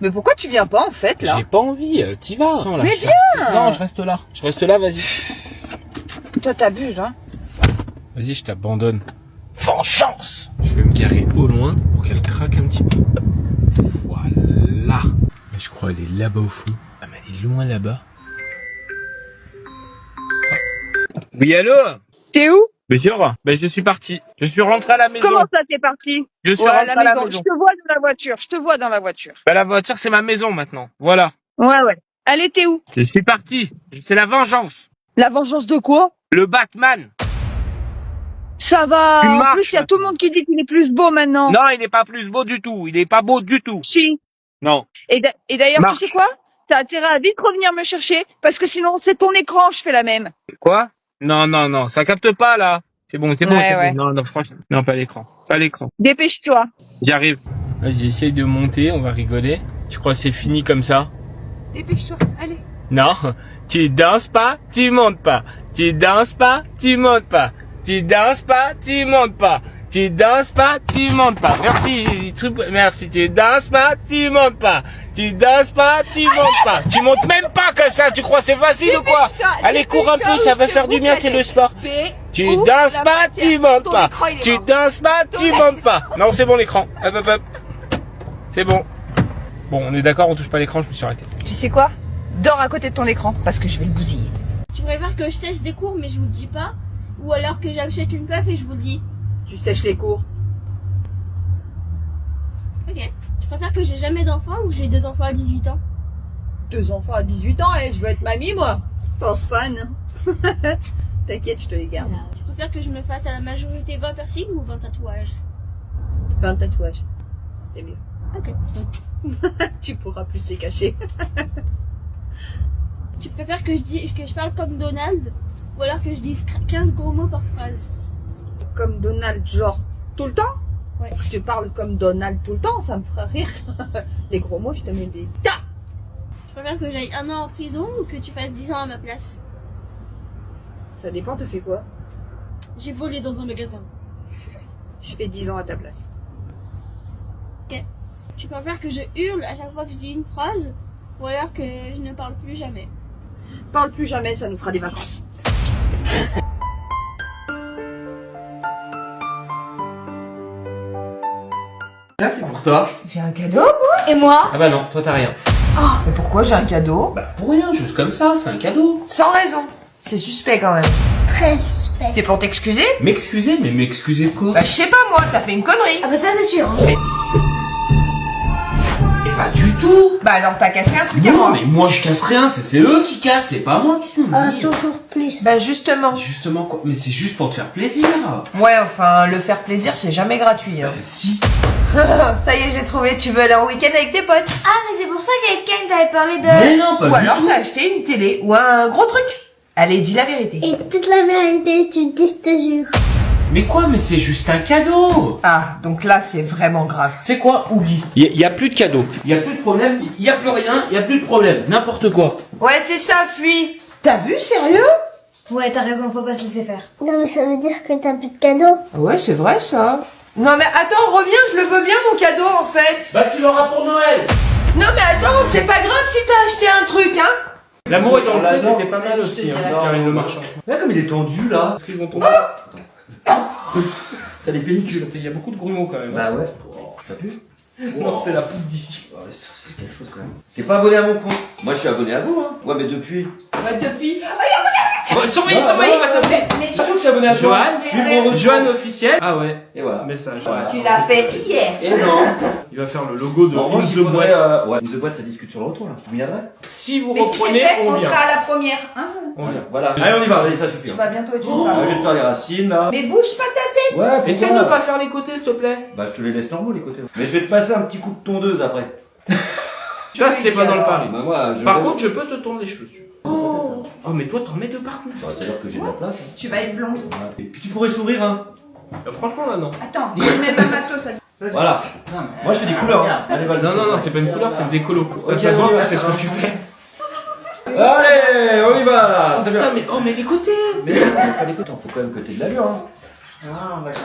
Mais pourquoi tu viens pas en fait là? J'ai pas envie, t'y vas. Non, là, Mais viens! Non, je reste là. Je reste là, vas-y. Toi t'abuses hein. Vas-y, je t'abandonne. Vengeance! Je vais me garer au loin pour qu'elle craque un petit peu. Voilà. Je crois qu'elle est là-bas au fond. Ah, mais elle est loin là-bas. Ah. Oui, allô? T'es où? Bonjour. Ben, je suis parti. Je suis rentré à la maison. Comment ça t'es parti? Je suis Ouais, rentré à la maison. Je te vois dans la voiture, je te vois dans la voiture. Ben, la voiture, c'est ma maison maintenant. Voilà. Ouais. Elle était où? Je suis parti. C'est la vengeance. La vengeance de quoi? Le Batman. Ça va. Tu En marches, plus, il y a tout le monde qui dit qu'il est plus beau maintenant. Non, il n'est pas plus beau du tout. Il n'est pas beau du tout. Si. Non. Et d'ailleurs, Marche. tu sais quoi? T'as intérêt à vite revenir me chercher, parce que sinon, c'est ton écran, je fais la même. Quoi? Non, ça capte pas là. C'est bon. Ouais. Non, franchement. Non, pas l'écran. Pas l'écran. Dépêche-toi. J'arrive. Vas-y, essaye de monter, on va rigoler. Tu crois que c'est fini comme ça? Dépêche-toi, allez. Non, tu danses pas, tu montes pas. Tu danses pas, tu montes pas. Tu danses pas, tu montes pas. Tu danses pas, tu montes pas. Merci. Tu danses pas, tu montes pas. Tu danses pas, tu montes pas. Tu montes même pas comme ça. Tu crois que c'est facile ou quoi? Allez, cours un peu, ça va faire du bien, c'est le sport. Tu danses pas, tu montes pas. Tu danses pas, tu montes pas. Non, c'est bon l'écran. Hop. C'est bon. Bon, on est d'accord, on touche pas l'écran, je me suis arrêté. Tu sais quoi? Dors à côté de ton écran, parce que je vais le bousiller. Tu préfères que je sèche des cours mais je vous le dis pas? Ou alors que j'achète une puff et je vous le dis? Tu sèches les cours. Ok. Tu préfères que j'ai jamais d'enfants ou j'ai 2 enfants à 18 ans? 2 enfants à 18 ans, et je veux être mamie, moi. Pas fan. T'inquiète, je te les garde. Tu préfères que je me fasse à la majorité 20 piercings ou 20 tatouages? 20 tatouages. C'est mieux. Ok. Tu pourras plus les cacher. Tu préfères que je parle comme Donald ou alors que je dise 15 gros mots par phrase? Comme Donald, genre, tout le temps? Ouais. Tu parles comme Donald tout le temps, ça me fera rire. Les gros mots, je te mets des tas. Tu préfères que j'aille 1 an en prison ou que tu fasses 10 ans à ma place? Ça dépend, tu fais quoi? J'ai volé dans un magasin. Je fais 10 ans à ta place. Ok. Tu préfères que je hurle à chaque fois que je dis une phrase ou alors que je ne parle plus jamais? Parle plus jamais, ça nous fera des vacances. Ça, c'est pour toi. J'ai un cadeau, moi? Et moi? Ah bah non, toi t'as rien. Mais pourquoi j'ai un cadeau? Bah pour rien, juste comme ça, c'est un cadeau. Sans raison. C'est suspect quand même. Très suspect. C'est pour t'excuser? M'excuser, mais m'excuser de quoi? Bah je sais pas moi, t'as fait une connerie. Ah bah ça c'est sûr. Mais pas du tout. Bah alors t'as cassé un truc à Non, moi. mais moi je casse rien, c'est eux qui cassent, c'est pas moi qui se me Toujours plus. Bah justement. Justement quoi? Mais c'est juste pour te faire plaisir. Ouais, enfin, le faire plaisir, c'est jamais gratuit. Hein. Bah si. Ça y est, j'ai trouvé. Tu veux aller en week-end avec tes potes? Ah mais c'est pour ça qu'avec Ken t'avais parlé de... Mais non, pas Ou du alors tout. t'as acheté une télé ou un gros truc. Allez, dis la vérité. Et toute la vérité, tu dis, je te jure. Mais quoi? Mais c'est juste un cadeau. Ah, donc là, c'est vraiment grave. C'est quoi? Oublie. Y a plus de cadeau. Y a plus de problème. Y a plus rien. Y a plus de problème. N'importe quoi. Ouais, c'est ça, fuis. T'as vu, sérieux? Ouais, t'as raison, faut pas se laisser faire. Non, mais ça veut dire que t'as plus de cadeaux. Ouais, c'est vrai, ça. Non, mais attends, reviens, je le veux bien, mon cadeau, en fait. Bah tu l'auras pour Noël. Non, mais attends, c'est pas grave si t'as acheté un truc, hein. L'amour est dans le pré, l'adore. c'était pas mal aussi, hein, Non. Karine Le Marchand. Là, comme il est tendu, là. Parce qu'ils vont tomber. T'as des pellicules, il y a beaucoup de grumeaux quand même. Bah ouais. Oh, ça pue. Non, c'est la poudre d'ici. Ouais, c'est quelque chose quand même. T'es pas abonné à mon compte? Moi, je suis abonné à vous, hein. Ouais, mais depuis. Ouais, depuis. Surveille, Non, surveille, non, on va s'appeler. Je suis sûr que je suis abonné à toi. Johan, Suivre mon Johan officiel. Ah ouais, Et voilà. message. Voilà. Tu l'as fait hier. Et non. Il va faire le logo de En revanche, Une il The faudrait, Boîte. ouais, une The Boîte, ça discute sur le retour, là. Vous viendrez? Si vous Mais si c'est reprenez, fait, on on vient. sera à la première, hein. On vient. Voilà. Allez, on y va. Allez, ça suffit. Tu Hein. vas bientôt être une Ah, femme. je vais te faire les racines, là. Mais bouge pas ta tête. Ouais, Essaye pourquoi de pas faire les côtés, s'il te plaît. Bah, je te les laisse normaux, les côtés. Mais je vais te passer un petit coup de tondeuse après. Ça, c'était pas dans le pari. Bah, moi, Par contre, je peux te tourner les cheveux, si tu veux. Oh, mais toi, t'en mets de partout. Bah, c'est-à-dire que j'ai de la place. Hein. Tu vas être blonde. Voilà. Et puis tu pourrais sourire, hein. Franchement, là, non. Attends, j'ai même un matos à dire. Voilà. Moi, je fais des couleurs, hein. Allez, vas-y. Non, c'est pas une couleur, c'est une décolo. Ok, Ça se voit on y va. que c'est ce que tu fais. Allez, on y va, là. Très bien. Putain, mais les côtés. Mais non, pas les côtés. Faut quand même que t'aies de l'allure, hein. Ah, d'accord.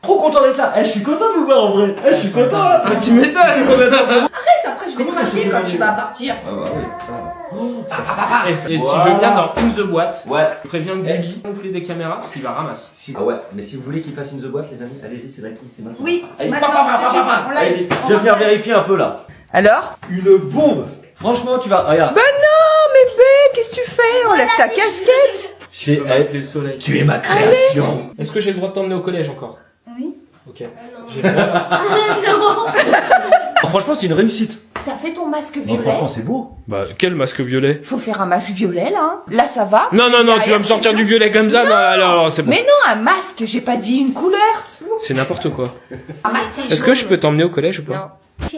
Trop content d'être là. Je suis content de vous voir en vrai. Je suis content là. Tu m'étonnes. Arrête, après je vais te rappeler quand tu vas partir. Ah bah oui. Et si je viens dans In the Boîte, Ouais. je préviens Guigui, on voulait des caméras parce qu'il va ramasser. Ah ouais, mais si vous voulez qu'il fasse In the Boîte, les amis, allez-y, c'est là qui, c'est maintenant. Oui, Allez, maintenant, on allez-y, live. je vais venir vérifier un peu là. Alors? Une bombe. Franchement, tu vas, regarde. Ben non, mais bé, qu'est-ce que tu fais? Enlève ta casquette. C'est, Le soleil. tu es ma création. Est-ce que j'ai le droit de t'emmener au collège encore? Oui. Ok. Non. J'ai le droit. Oh, franchement, c'est une réussite. T'as fait ton masque Non, violet? franchement, c'est beau. Bah, quel masque violet? Faut faire un masque violet là. Là ça va. Non, tu Derrière, vas me sortir c'est du violet comme ça? Non, alors, c'est bon. Mais non, un masque, j'ai pas dit une couleur. C'est n'importe quoi. Un masque. Est-ce que je peux t'emmener au collège ou pas? Ok.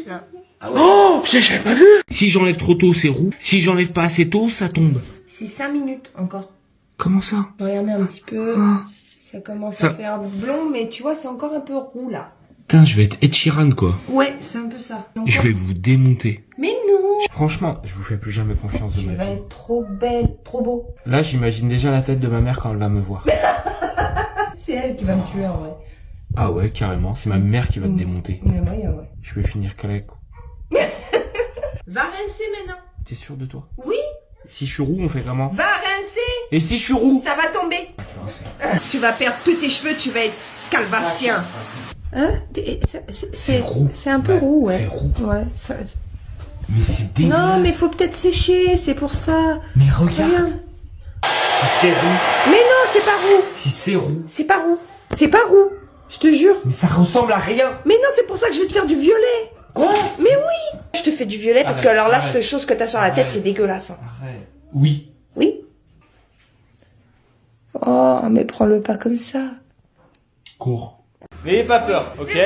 Non. Ah ouais. Oh, j'avais pas vu. Si j'enlève trop tôt, c'est roux. Si j'enlève pas assez tôt, ça tombe. C'est 5 minutes encore. Comment ça? Regardez un petit peu. Ça commence Ça- à faire blond, mais tu vois, c'est encore un peu roux là. Putain, je vais être Ed Sheeran, quoi. Ouais, c'est un peu ça. Je vais vous démonter. Mais non! Franchement, je vous fais plus jamais confiance de Tu ma vas vie. être trop belle, trop beau. Là, j'imagine déjà la tête de ma mère quand elle va me voir. C'est elle qui va me tuer en vrai. Ah ouais, carrément. C'est ma mère qui va te démonter. Mais moyen, ouais. Je vais finir qu'avec. Va rincer maintenant. T'es sûr de toi? Oui, Si je suis roux, on fait comment? va rincer. Et si je suis roux? Ça va tomber. Ah, tu vois, c'est- Tu vas perdre tous tes cheveux, tu vas être calvatien. Hein? C'est roux. C'est un peu Ouais, roux, ouais. c'est roux. Ouais, Mais c'est dégueulasse. Non, mais faut peut-être sécher, c'est pour ça. Mais regarde. Regarde. Si c'est roux. Mais non, c'est pas roux. Si c'est roux. C'est pas roux. C'est pas roux. Je te jure. Mais ça ressemble à rien. Mais non, c'est pour ça que je vais te faire du violet. Quoi? Mais oui. Je te fais du violet parce que Arrête, alors là, arrête. cette chose que t'as sur la tête, Arrête. c'est dégueulasse. hein. Arrête. Oui. Oui. Oh, mais prends-le pas comme ça. Cours. N'ayez pas peur, ok?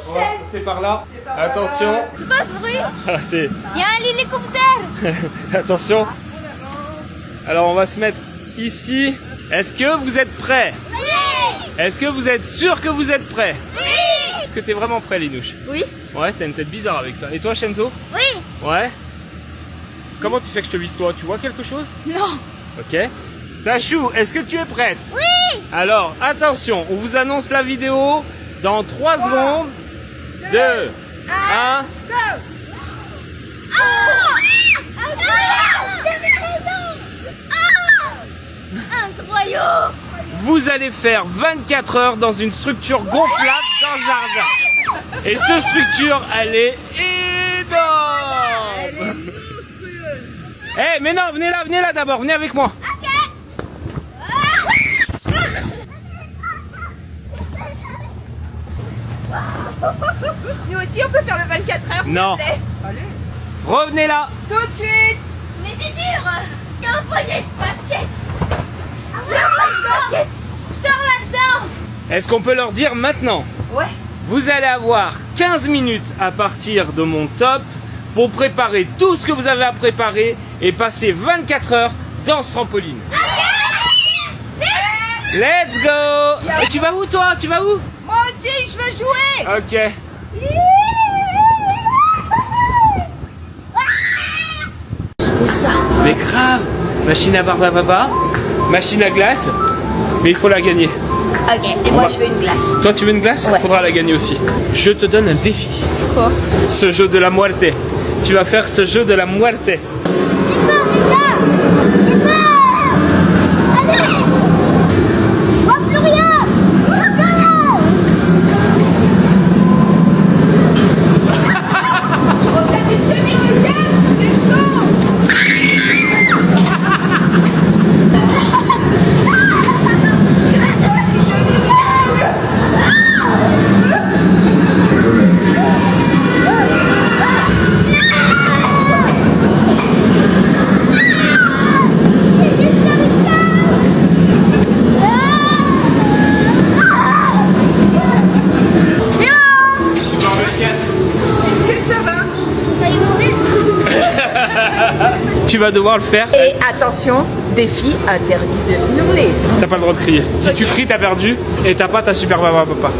On va passer par là. Attention. C'est quoi ce bruit? Ah, c'est... Il y a un hélicoptère. Attention. Alors on va se mettre ici. Est-ce que vous êtes prêts? Oui. Est-ce que vous êtes sûr que vous êtes prêts? Oui. Est-ce que t'es vraiment prêt, Linouche? Oui. Ouais, t'as une tête bizarre avec ça. Et toi, Shenzo? Oui. Ouais. Comment tu sais que je te vise toi? Tu vois quelque chose? Non. Ok. Tachou, est-ce que tu es prête? Oui. Alors, attention, on vous annonce la vidéo dans 3 secondes. 2, 1. Incroyable. Vous allez faire 24 heures dans une structure gonflable dans le jardin. Et cette structure, elle est énorme. Eh, mais non, venez là d'abord, venez avec moi. Nous aussi on peut faire le 24 heures. Non. Revenez là. Tout de suite. Mais c'est dur. Il y a un poignet de basket. Il y a un poignet de basket. Je dors là-dedans. Est-ce qu'on peut leur dire maintenant? Ouais. Vous allez avoir 15 minutes à partir de mon top pour préparer tout ce que vous avez à préparer et passer 24 heures dans ce trampoline. Let's go! Et tu vas où toi? Tu vas où? Moi aussi je veux jouer. Ok. Mais grave! Machine à barbe à papa, machine à glace, mais il faut la gagner. Ok, et moi je veux une glace. Toi tu veux une glace? Il faudra la gagner aussi. Je te donne un défi. C'est quoi? Ce jeu de la muerte. Tu vas faire ce jeu de la muerte. J'ai peur déjà. J'ai peur. Allez. Je vois plus rien. Je vois plus rien. Est-ce que ça va? Ça y mourir. Tu vas devoir le faire. Et attention, défi interdit de hurler. T'as pas le droit de crier. Si tu cries, t'as perdu et t'as pas ta super papa.